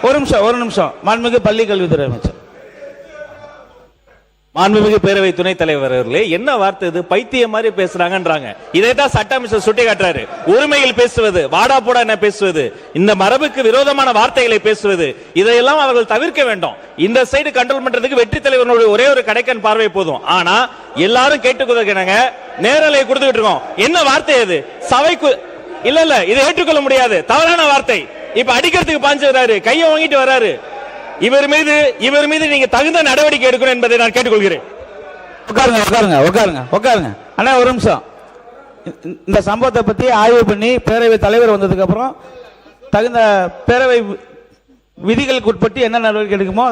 ஒரு நிமிஷம். மாண்புமிகு பள்ளி கல்வித்துறை அமைச்சர். மாண்புமிகு பேரவை துணைத் தலைவர் அவர்களே, என்ன வார்த்தை இது? பைத்தியம் மாதிரி பேசுறாங்கன்றாங்க. இதைத்தான் சட்ட அமைச்சர் சுட்டி காட்டுறாரு. உரிமையில் பேசுவது, வாடா போடா என்ன பேசுவது, இந்த மரபுக்கு விரோதமான வார்த்தைகளை பேசுவது, இதையெல்லாம் அவர்கள் தவிர்க்க வேண்டும். இந்த சைடு கண்ட்ரோல் பண்றதுக்கு வெற்றி தலைவர்களுடைய ஒரே ஒரு கடைக்கன் பார்வை போதும். ஆனா எல்லாரும் கேட்டுக்கொள்ளுங்க, நேரலை கொடுத்துட்டு இருக்கோம். என்ன வார்த்தை அது? சபைக்கு இல்ல இதை ஏற்றுக்கொள்ள முடியாது, தவறான வார்த்தை. இப்ப அடிக்கிறதுக்கு பாஞ்சுறாரு, கையை வாங்கிட்டு வராரு. இவர் மீது நீங்க தகுந்த நடவடிக்கை எடுக்கணும் என்பதை நான் கேட்டுக்கொள்கிறேன். உட்காருங்க. அண்ணா ஒரு நிமிஷம். இந்த சம்பவத்தை பத்தி ஆய்வு பண்ணி பேரவை தலைவர் வந்ததுக்கு அப்புறம் தகுந்த பேரவை விதிகளுக்கு உட்பட்டு என்ன நடவடிக்கை எடுக்குமோ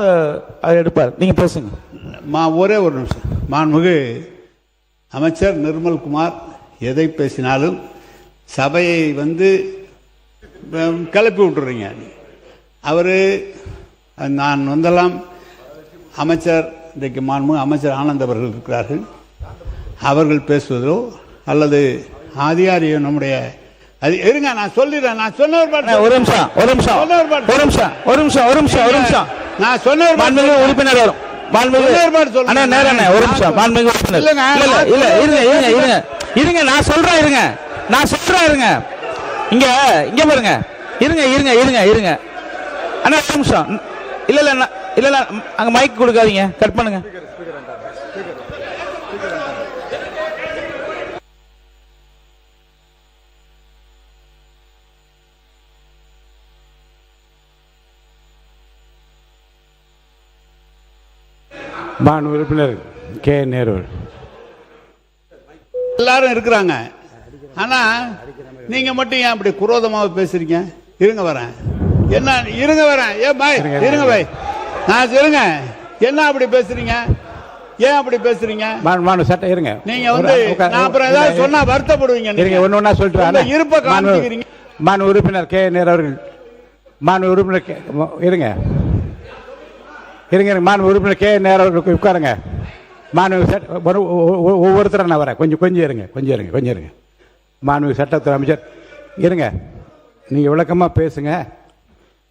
அதை எடுப்பார். நீங்க பேசுங்க. ஒரே ஒரு நிமிஷம். மாண்புமிகு அமைச்சர் நிர்மல்குமார் எதை பேசினாலும் சபையை கிளப்பி விட்டுறீங்க. அவர் நான் வந்தெல்லாம் அமைச்சர், இன்றைக்கு மாண்புமிகு அமைச்சர் ஆனந்த் அவர்கள் இருக்கிறார்கள், அவர்கள் பேசுவதோ அல்லது அதிகாரியோ நம்முடைய இருங்க, நான் சொல்லிடுறேன். நான் சொன்ன ஒரு நிமிஷம். நான் சொன்ன உறுப்பினர் வரும். இருங்க, நான் சொல்றேன். இங்க பாருங்க. இருங்க அண்ணா ஒரு நிமிஷம். இல்ல அங்க மைக் கொடுக்காதீங்க, கட் பண்ணுங்க. மாண்பு உறுப்பினர் கே நேரு எல்லாரும் இருக்கிறாங்க. ஆனா நீங்க மட்டும் ஏன் அப்படி குரோதமாக பேசுறீங்க? இருங்க வரேன். என்ன இருங்க வரேன். ஏன் பாய் இருங்க பாய், நான் இருங்க. என்ன அப்படி பேசுறீங்க? ஏன் அப்படி பேசுறீங்க? சட்டம் இருங்க. நீங்க நான் அப்புறம் ஏதாவது சொன்னா வருத்தப்படுவீங்க. இருங்க, ஒண்ணு சொல்றேன். இருப்ப காமிக்கிறீங்க. மாண்பு உறுப்பினர் கே நேரு அவர்கள், மாண்பு உறுப்பினர் இருங்க. மாண்பு உறுப்பினர் கே நேரு அவர்களுக்கு உட்காருங்க. ஒவ்வொருத்தரும் நான் வரேன். கொஞ்சம் இருங்க. மாண்பு சட்டத்துறை அமைச்சர் இருங்க, நீங்க விளக்கமா பேசுங்க,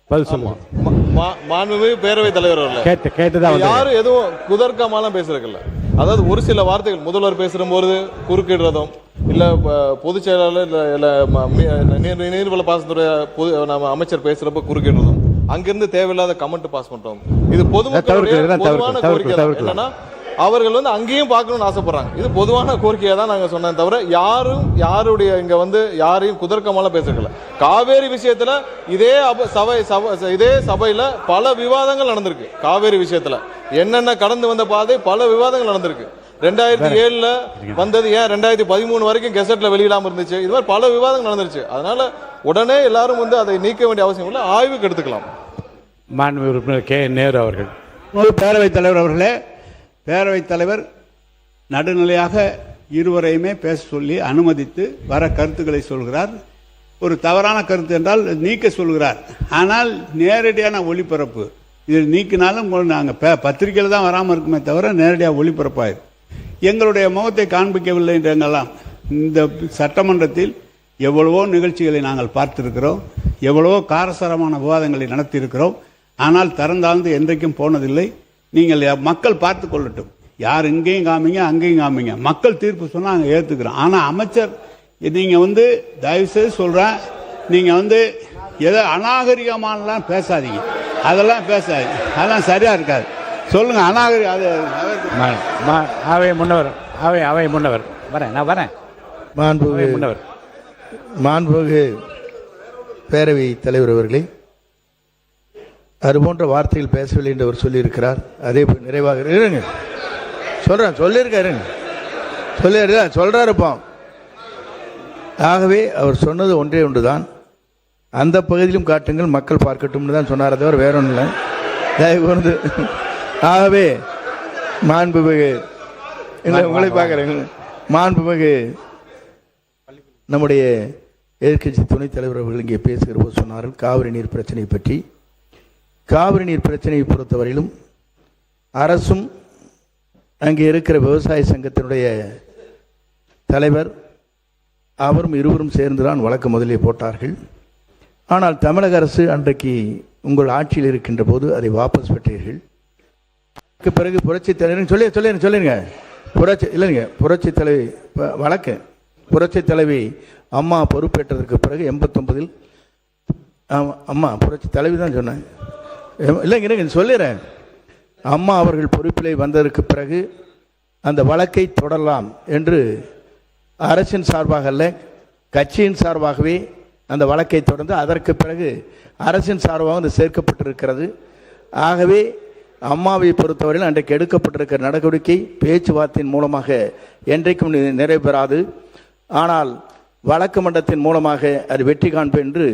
பதில் சொல்லுவோம். மாண்புமிகு பேரவைத் தலைவர் அவர்கள் கேட்டுதான் யாரும் எதுவும் குதர்க்கமாலாம் பேசுறதில்ல. அதாவது ஒரு சில வார்த்தைகள் முதல்வர் பேசும்போது குறுக்கிடுறதும், இல்ல பொதுச் செயலாளர் இல்ல நீர்வள பாசனத்துறை நம்ம அமைச்சர் பேசுறப்ப குறுக்கிடுறதும், அங்கிருந்து தேவையில்லாத கமெண்ட் பாஸ் பண்றோம். இது பொதுமக்களுடைய பொதுவான கோரிக்கை. என்னன்னா அவர்கள் அங்கேயும் பார்க்கணும்னு ஆசைப்படுறாங்க. இது பொதுவான கோரிக்கையை தான் நாங்க சொன்னோம், தவிர யாருடைய இங்க யாரையும் குதர்க்கமால பேசல. காவேரி விஷயத்துல இதே சபையில பல விவாதங்கள் நடந்திருக்கு. காவேரி விஷயத்துல என்னென்ன கடந்து வந்த பாதை பல விவாதங்கள் நடந்திருக்கு. 2007 வந்தது ஏன் 2013 வரைக்கும் கெசட்ல வெளியிடாம இருந்துச்சு. இது மாதிரி பல விவாதங்கள் நடந்துருச்சு. அதனால உடனே எல்லாரும் அதை நீக்க வேண்டிய அவசியம் இல்லை, ஆய்வுக்கு எடுத்துக்கலாம். மாண்பு உறுப்பினர் கே நேரு அவர்கள். பேரவைத் தலைவர் அவர்களே, பேரவைத் தலைவர் நடுநிலையாக இருவரையுமே பேச சொல்லி அனுமதித்து வர கருத்துக்களை சொல்கிறார். ஒரு தவறான கருத்து என்றால் நீக்க சொல்கிறார். ஆனால் நேரடியான ஒளிபரப்பு இது நீக்கினாலும் நாங்கள் பத்திரிகையில் தான் வராமல் இருக்குமே தவிர நேரடியாக ஒளிபரப்பாயிரு. எங்களுடைய முகத்தை காண்பிக்கவில்லை என்றெல்லாம் இந்த சட்டமன்றத்தில் எவ்வளவோ நிகழ்ச்சிகளை நாங்கள் பார்த்திருக்கிறோம், எவ்வளவோ காரசாரமான விவாதங்களை நடத்தியிருக்கிறோம். ஆனால் திறந்தாழ்ந்து என்றைக்கும் போனதில்லை. நீங்கள் மக்கள் பார்த்து கொள்ளட்டும். யார் இங்கேயும் காமிங்க அங்கேயும் காமிங்க, மக்கள் தீர்ப்பு சொன்னா நாங்கள் ஏற்றுக்கிறோம். ஆனால் அமைச்சர் நீங்க தயவுசெய்து சொல்றேன், நீங்க ஏதோ அநாகரிகமானலாம் பேசாதீங்க. அதெல்லாம் பேசாதீங்க, அதெல்லாம் சரியா இருக்காது. சொல்லுங்க அநாகரிகம். அது அவை முன்னவர் வரேன், நான் வரேன். மாண்புமிகு பேரவை தலைவர் அவர்களே, அதுபோன்ற வார்த்தைகள் பேசவில்லை என்று அவர் சொல்லியிருக்கிறார். அதே போல் நிறைவாக இருங்க சொல்றாருப்போம். ஆகவே அவர் சொன்னது ஒன்றே ஒன்றுதான், அந்த பகுதியிலும் காட்டுங்கள், மக்கள் பார்க்கட்டும் தான் சொன்னார், தவிர வேற ஒன்றும் இல்லை. தயவு ஆகவே மாண்புமிகு உங்களை பார்க்குறேன். மாண்புமிகு நம்முடைய எதிர்க்கட்சி துணைத் தலைவர் அவர்கள் இங்கே பேசுகிற போது சொன்னார்கள் காவிரி நீர் பிரச்சனை பற்றி. காவிரி நீர் பிரச்சனையை பொறுத்தவரையிலும் அரசும் அங்கே இருக்கிற விவசாய சங்கத்தினுடைய தலைவர் அவரும் இருவரும் சேர்ந்துதான் வழக்கு முதலில் போட்டார்கள். ஆனால் தமிழக அரசு அன்றைக்கு உங்கள் ஆட்சியில் இருக்கின்ற போது அதை வாபஸ் பெற்றீர்கள். அதுக்கு பிறகு புரட்சி தலைவர் சொல்லிருங்க இல்லைங்க, புரட்சி தலைவி வழக்கு புரட்சி தலைவி அம்மா பொறுப்பேற்றதற்கு பிறகு 89 அம்மா புரட்சி தலைவி தான் சொன்னேன் இல்லைங்க சொல்லிடுறேன். அம்மா அவர்கள் பொறுப்பிலே வந்ததற்கு பிறகு அந்த வழக்கை தொடரலாம் என்று அரசின் சார்பாக அல்ல, கட்சியின் சார்பாகவே அந்த வழக்கை தொடர்ந்து அதற்கு பிறகு அரசின் சார்பாக அது சேர்க்கப்பட்டிருக்கிறது. ஆகவே அம்மாவை பொறுத்தவரையில் அன்றைக்கு எடுக்கப்பட்டிருக்கிற நடவடிக்கை பேச்சுவார்த்தையின் மூலமாக என்றைக்கும் நிறைவேறாது. ஆனால் வழக்கு மன்றத்தின் மூலமாக அது வெற்றி காண்பேன் என்று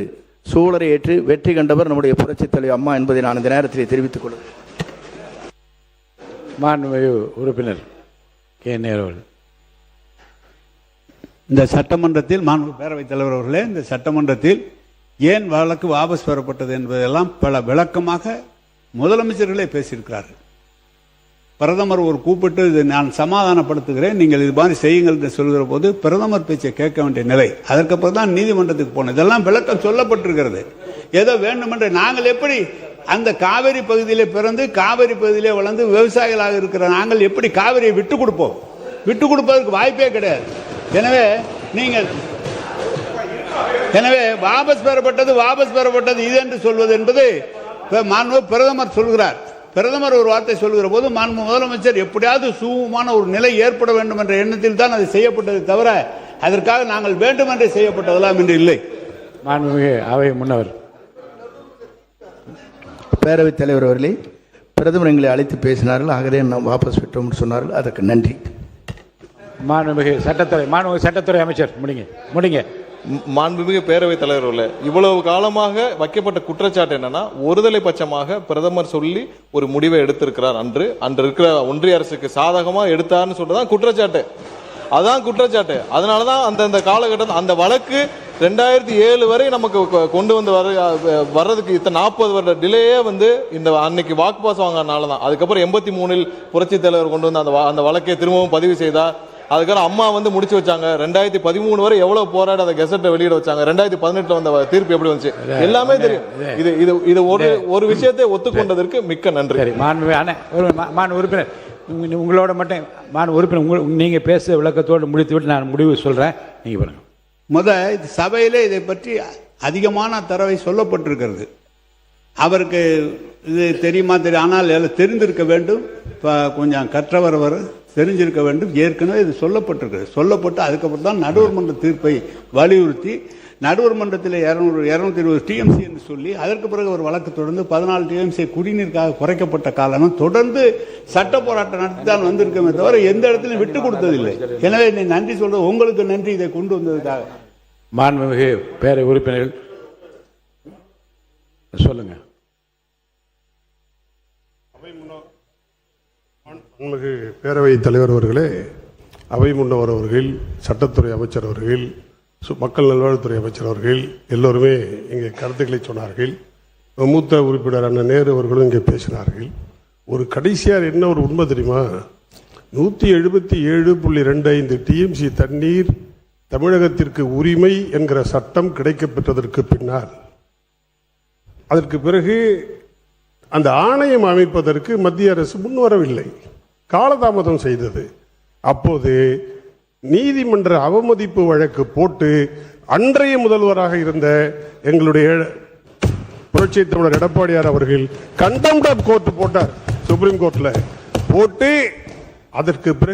சூழலை ஏற்று வெற்றி கண்டவர் நம்முடைய புரட்சித் தலைவர் அம்மா என்பதை நான் இந்த நேரத்தில் தெரிவித்துக் கொள்கிறேன். மாண்புமிகு உறுப்பினர் கே. நேரு அவர்கள். இந்த சட்டமன்றத்தில் மாண்பு பேரவைத் தலைவர் அவர்களே, இந்த சட்டமன்றத்தில் ஏன் வழக்கு வாபஸ் பெறப்பட்டது என்பதெல்லாம் பல விளக்கமாக முதலமைச்சர்களே பேசியிருக்கிறார்கள். பிரதமர் ஒரு கூப்பிட்டு இது நான் சமாதானப்படுத்துகிறேன், நீங்கள் இது மாதிரி செய்யுங்கள் என்று சொல்கிற போது பிரதமர் பேச்சை கேட்க வேண்டிய நிலை. அதற்கப்புறம் தான் நீதிமன்றத்துக்கு போனோம். இதெல்லாம் விளக்கம் சொல்லப்பட்டிருக்கிறது. ஏதோ வேண்டுமென்று நாங்கள் எப்படி அந்த காவிரி பகுதியிலே பிறந்து காவிரி பகுதியிலே வளர்ந்து விவசாயிகளாக இருக்கிற நாங்கள் எப்படி காவிரியை விட்டு கொடுப்போம்? விட்டு கொடுப்பதற்கு வாய்ப்பே கிடையாது. எனவே வாபஸ் பெறப்பட்டது இது என்று சொல்வது என்பது மாண்பு பிரதமர் சொல்கிறார். பிரதமர் ஒரு வார்த்தை சொல்கிற போது மாண்பு முதலமைச்சர் எப்படியாவது சுமூகமான ஒரு நிலை ஏற்பட வேண்டும் என்ற எண்ணத்தில் தான் அது செய்யப்பட்டது தவிர அதற்காக நாங்கள் வேண்டுமென்றே செய்யப்பட்டதெல்லாம் என்று இல்லை. மாண்புமிகு அவை முன்னவர். பேரவைத் தலைவர் அவர்களே, பிரதமர் எங்களை அழைத்து பேசினார்கள், ஆகவே நாம் வாபஸ் பெற்றோம் என்று சொன்னார்கள், அதற்கு நன்றி. மாண்புமிகு சட்டத்துறை அமைச்சர் முடிங்க. மாண்புமிகு பேரவைத் தலைவர், இவ்வளவு காலமாக வைக்கப்பட்ட குற்றச்சாட்டு என்னன்னா, ஒருதலை பட்சமாக பிரதமர் சொல்லி ஒரு முடிவை எடுத்திருக்கிறார். அன்று இருக்கிற ஒன்றிய அரசுக்கு சாதகமா எடுத்தார்னு சொல்றதான் குற்றச்சாட்டு. அதான் குற்றச்சாட்டு. அதனாலதான் அந்த காலகட்டத்தில் அந்த வழக்கு 2007 வரை நமக்கு கொண்டு வந்து வர்றதுக்கு இத்தனை 40 வருட டிலேயே இந்த அன்னைக்கு வாக்கு பாஸ் வாங்கினாலதான். அதுக்கப்புறம் 83 புரட்சி தலைவர் கொண்டு வந்து அந்த வழக்கை திரும்பவும் பதிவு செய்தார். அதுக்கப்புறம் அம்மா முடிச்சு வச்சாங்க. 2013 வரை எவ்வளவு போராடி அதை கெசட்டை வெளியிட வச்சாங்க. 2018 வந்த தீர்ப்பு எப்படி வந்துச்சு எல்லாமே தெரியும். இது ஒரு விஷயத்தை ஒத்துக்கொண்டதற்கு மிக்க நன்றி. உறுப்பினர் உங்களோட மட்டும் உறுப்பினர் நீங்க பேச விளக்கத்தோடு முடித்துவிட்டு நான் முடிவு சொல்றேன். நீங்க பாருங்க. சபையிலே இதை பற்றி அதிகமான தரவை சொல்லப்பட்டிருக்கிறது. அவருக்கு இது தெரியுமா தெரியும், ஆனால் தெரிந்திருக்க வேண்டும். கொஞ்சம் கற்றவர் தெரிஞ்சிருக்க வேண்டும். ஏற்கனவே இது சொல்லப்பட்டு அதுக்கப்புறம் தான் நடுவர் மன்ற தீர்ப்பை வலியுறுத்தி நடுவர் மன்றத்தில் 220 டிஎம்சி என்று சொல்லி அதற்கு பிறகு ஒரு வழக்கு தொடர்ந்து 14 டிஎம்சி குடிநீருக்காக குறைக்கப்பட்ட காலம் தொடர்ந்து சட்ட போராட்டம் நடத்தி தான் வந்திருக்கமே தவிர எந்த இடத்திலும் விட்டு கொடுத்ததில்லை. எனவே நீ நன்றி சொல்றது உங்களுக்கு நன்றி, இதை கொண்டு வந்ததுக்காக. மாண்புமிகு பேரவை உறுப்பினர்கள் சொல்லுங்க. மாண்புமிகு பேரவைத் தலைவர் அவர்களே, அவை முன்னவர் அவர்கள், சட்டத்துறை அமைச்சர் அவர்கள், மக்கள் நல்வாழ்வுத்துறை அமைச்சர் அவர்கள் எல்லோருமே இங்கே கருத்துக்களை சொன்னார்கள். மூத்த உறுப்பினர் அண்ணன் நேரு அவர்களும் இங்கே பேசினார்கள். ஒரு கடைசியார் என்ன ஒரு உண்மை தெரியுமா? 177.25 டிஎம்சி தண்ணீர் தமிழகத்திற்கு உரிமை என்கிற சட்டம் கிடைக்கப்பெற்றதற்கு பின்னால் அதற்கு பிறகு அந்த ஆணையம் அமைப்பதற்கு மத்திய அரசு முன்வரவில்லை, காலதாமதம் செய்தது. அப்போது நீதிமன்ற அவமதிப்பு வழக்கு போட்டு அன்றைய முதல்வராக இருந்த எங்களுடைய புரட்சி தமிழர் எடப்பாடியார் அவர்கள் கண்டெம்ட் ஆஃப் கோர்ட் போட்டார். சுப்ரீம் கோர்ட்ல போட்டு அதற்கு பிறகு